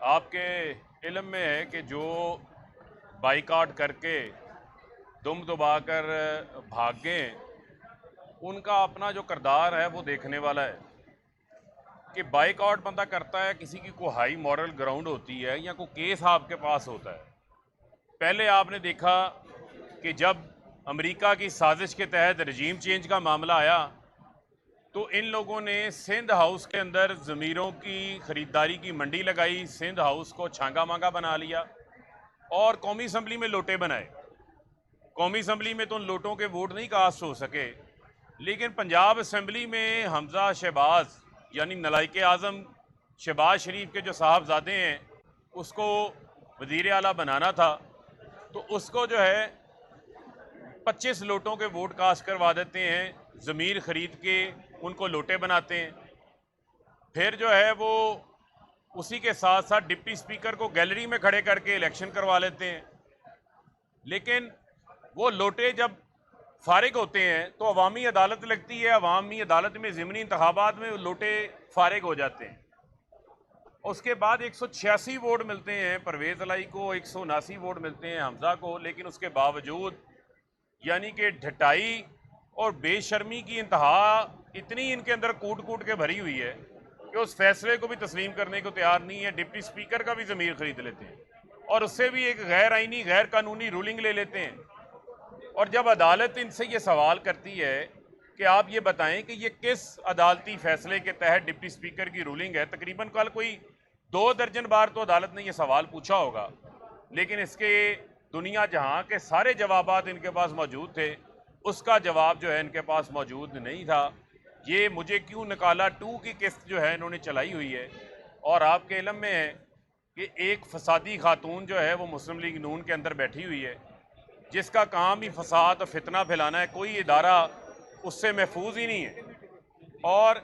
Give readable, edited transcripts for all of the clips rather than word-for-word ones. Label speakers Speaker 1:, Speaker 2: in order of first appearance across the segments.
Speaker 1: आपके इल्म में है कि जो बाइकआउट करके दुम दबाकर भागें, उनका अपना जो किरदार है वो देखने वाला है कि बाइकआउट बंदा करता है, किसी की कोई हाई मॉरल ग्राउंड होती है या कोई केस आपके पास होता है। पहले आपने देखा कि जब अमेरिका की साजिश के तहत रजीम चेंज का मामला आया तो इन लोगों ने सिंध हाउस के अंदर ज़मीरों की ख़रीदारी की मंडी लगाई, सिंध हाउस को छांगा मांगा बना लिया और कौमी असम्बली में लोटे बनाए। कौमी असम्बली में तो उन लोटों के वोट नहीं कास्ट हो सके, लेकिन पंजाब असम्बली में हमजा शहबाज यानी नलाइक आज़म शहबाज शरीफ के जो साहबजादे हैं उसको वज़ीर आला बनाना था, तो उसको जो है 25 लोटों के वोट कास्ट करवा देते हैं, ज़मीर ख़रीद के उनको लोटे बनाते हैं। फिर जो है वो उसी के साथ साथ डिप्टी स्पीकर को गैलरी में खड़े करके इलेक्शन करवा लेते हैं। लेकिन वो लोटे जब फारिग होते हैं तो अवामी अदालत लगती है, अवामी अदालत में ज़िमनी इंतखाबात में लोटे फारिग हो जाते हैं। उसके बाद 186 वोट मिलते हैं परवेज़ अलाई को, 179 वोट मिलते हैं हमजा को, लेकिन उसके बावजूद यानी कि ढटाई और बेशर्मी की इंतहा इतनी इनके अंदर कूट कूट के भरी हुई है कि उस फैसले को भी तस्लीम करने को तैयार नहीं है। डिप्टी स्पीकर का भी ज़मीर खरीद लेते हैं और उससे भी एक गैर आइनी गैर कानूनी रूलिंग ले लेते हैं। और जब अदालत इनसे ये सवाल करती है कि आप ये बताएं कि ये किस अदालती फैसले के तहत डिप्टी स्पीकर की रूलिंग है, तकरीबन कल कोई 2 दर्जन बार तो अदालत ने ये सवाल पूछा होगा, लेकिन इसके दुनिया जहां के सारे जवाबात इनके पास मौजूद थे, उसका जवाब जो है इनके पास मौजूद नहीं था। ये मुझे क्यों निकाला 2 की किस्त जो है इन्होंने चलाई हुई है। और आपके इल्म में है कि एक फसादी खातून जो है वो मुस्लिम लीग नून के अंदर बैठी हुई है, जिसका काम ही फसाद और फितना फैलाना है। कोई इदारा उससे महफूज ही नहीं है, और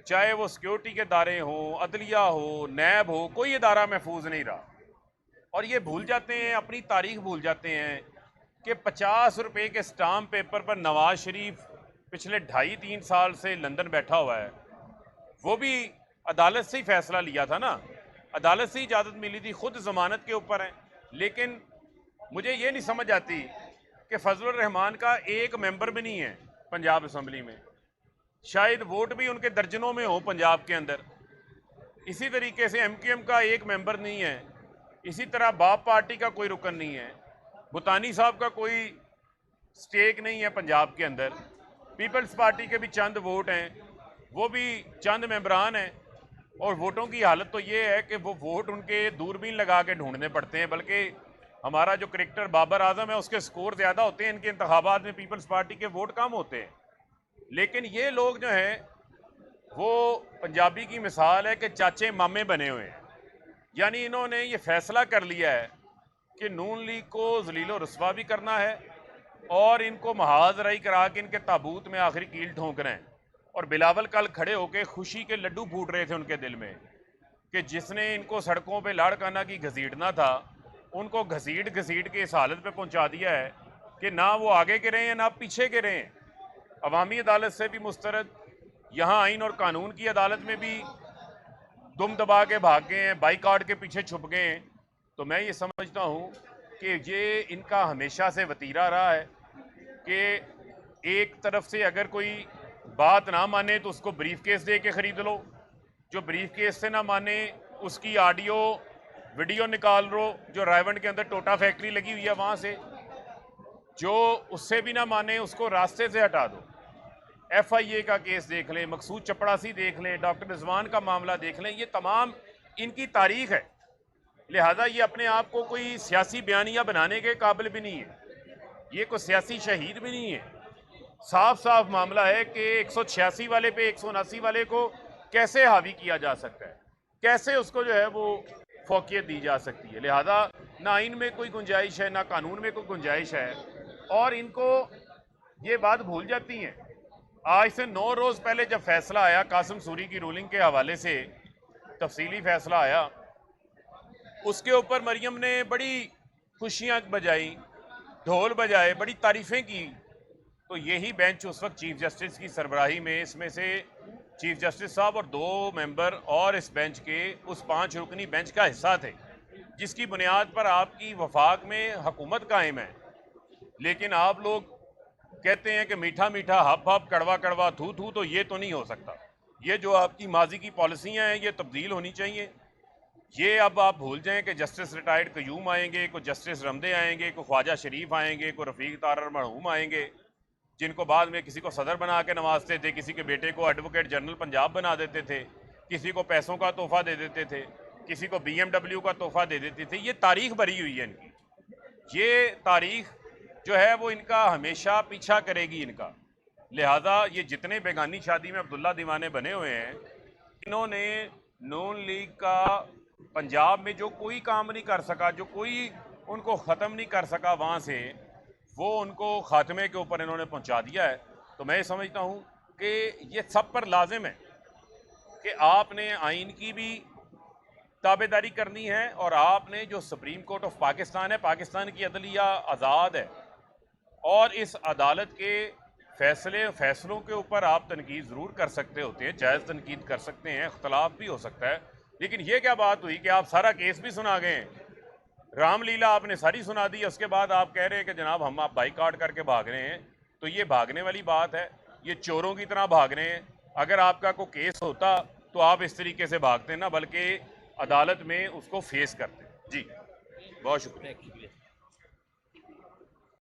Speaker 1: चाहे वो सिक्योरिटी के इदारे हों, अदलिया हो, नैब हो, कोई इदारा महफूज नहीं रहा। और ये भूल जाते हैं, अपनी तारीख भूल जाते हैं कि 50 रुपये के स्टाम्प पेपर पर नवाज शरीफ पिछले 2.5-3 साल से लंदन बैठा हुआ है। वो भी अदालत से ही फैसला लिया था ना, अदालत से ही इजाज़त मिली थी, खुद ज़मानत के ऊपर है। लेकिन मुझे ये नहीं समझ आती कि फजलुर रहमान का एक मेंबर भी नहीं है पंजाब असम्बली में, शायद वोट भी उनके दर्जनों में हो पंजाब के अंदर। इसी तरीके से MQM का एक मेंबर नहीं है, इसी तरह बाप पार्टी का कोई रुकन नहीं है, भुतानी साहब का कोई स्टेक नहीं है पंजाब के अंदर, पीपल्स पार्टी के भी चंद वोट हैं, वो भी चंद मेंबरान हैं। और वोटों की हालत तो ये है कि वो वोट उनके दूरबीन लगा के ढूंढने पड़ते हैं, बल्कि हमारा जो क्रिकेटर बाबर आजम है उसके स्कोर ज़्यादा होते हैं, इनके इंतखाबात में पीपल्स पार्टी के वोट कम होते हैं। लेकिन ये लोग जो हैं वो पंजाबी की मिसाल है कि चाचे मामे बने हुए हैं। यानी इन्होंने ये फैसला कर लिया है कि नून लीग को जलीलो रस्वा भी करना है और इनको महाजराई करा के इनके ताबूत में आखिरी कील ठोंक रहे हैं। और बिलावल कल खड़े होकर खुशी के लड्डू फूट रहे थे उनके दिल में कि जिसने इनको सड़कों पे लाड़काना की घसीटना था, उनको घसीट घसीट के इस हालत पे पहुंचा दिया है कि ना वो आगे के रहे हैं ना पीछे के रहे हैं। अवामी अदालत से भी मुस्तरद, यहाँ आइन और कानून की अदालत में भी दुम दबा के भाग गए हैं, बाइकआउट के पीछे छुप गए हैं। तो मैं ये समझता हूँ कि ये इनका हमेशा से वतीरा रहा है कि एक तरफ से अगर कोई बात ना माने तो उसको ब्रीफ केस दे के ख़रीद लो, जो ब्रीफ केस से ना माने उसकी ऑडियो वीडियो निकाल लो, जो रायवंड के अंदर टोटा फैक्ट्री लगी हुई है वहाँ से, जो उससे भी ना माने उसको रास्ते से हटा दो। FIA का केस देख लें, मकसूद चपड़ासी देख लें, डॉक्टर रिजवान का मामला देख लें, ये तमाम इनकी तारीख है। लिहाजा ये अपने आप को कोई सियासी बयानिया बनाने के काबिल भी नहीं है, ये कोई सियासी शहीद भी नहीं है। साफ साफ मामला है कि 186 वाले पे 179 वाले को कैसे हावी किया जा सकता है, कैसे उसको जो है वो फौकियत दी जा सकती है। लिहाजा ना आइन में कोई गुंजाइश है ना कानून में कोई गुंजाइश है, और इनको ये बात भूल जाती हैं। आज से 9 रोज़ पहले जब फैसला आया कासिम सूरी की रूलिंग के हवाले से, तफसीली फैसला आया, उसके ऊपर मरियम ने बड़ी खुशियां बजाई, ढोल बजाए, बड़ी तारीफ़ें की। तो यही बेंच उस वक्त चीफ जस्टिस की सरबराही में इसमें से चीफ जस्टिस साहब और 2 मेंबर और इस बेंच के उस 5 रुकनी बेंच का हिस्सा थे, जिसकी बुनियाद पर आपकी वफाक में हुकूमत कायम है। लेकिन आप लोग कहते हैं कि मीठा मीठा हप हप कड़वा कड़वा थू थू, तो ये तो नहीं हो सकता। ये जो आपकी माजी की पॉलिसियां हैं ये तब्दील होनी चाहिए। ये अब आप भूल जाएं कि जस्टिस रिटायर्ड कयूम आएंगे, कोई जस्टिस रमदे आएंगे, कोई ख्वाजा शरीफ आएंगे, कोई रफ़ीक तारर मरहूम आएंगे, जिनको बाद में किसी को सदर बना के नवाजते थे, किसी के बेटे को एडवोकेट जनरल पंजाब बना देते थे, किसी को पैसों का तोहफा दे देते थे, किसी को BMW का तोहफा दे देते थे। ये तारीख भरी हुई है इनकी। ये तारीख जो है वो इनका हमेशा पीछा करेगी इनका। लिहाजा ये जितने बेगानी शादी में अब्दुल्ला दीवाने बने हुए हैं, इन्होंने नून लीग का पंजाब में जो कोई काम नहीं कर सका, जो कोई उनको ख़त्म नहीं कर सका वहाँ से, वो उनको खात्मे के ऊपर इन्होंने पहुँचा दिया है। तो मैं समझता हूँ कि ये सब पर लाजिम है कि आपने आइन की भी ताबेदारी करनी है, और आपने जो सुप्रीम कोर्ट ऑफ पाकिस्तान है, पाकिस्तान की अदलिया आज़ाद है, और इस अदालत के फैसलों के ऊपर आप तनकीद ज़रूर कर सकते होते हैं, जायज़ तनकीद कर सकते हैं, इख्तलाफ भी हो सकता है। लेकिन ये क्या बात हुई कि आप सारा केस भी सुना गए हैं, रामलीला आपने सारी सुना दी, उसके बाद आप कह रहे हैं कि जनाब हम आप बाइकआउट करके भाग रहे हैं। तो ये भागने वाली बात है, ये चोरों की तरह भाग रहे हैं। अगर आपका कोई केस होता तो आप इस तरीके से भागते ना, बल्कि अदालत में उसको फेस करते। जी बहुत शुक्रिया।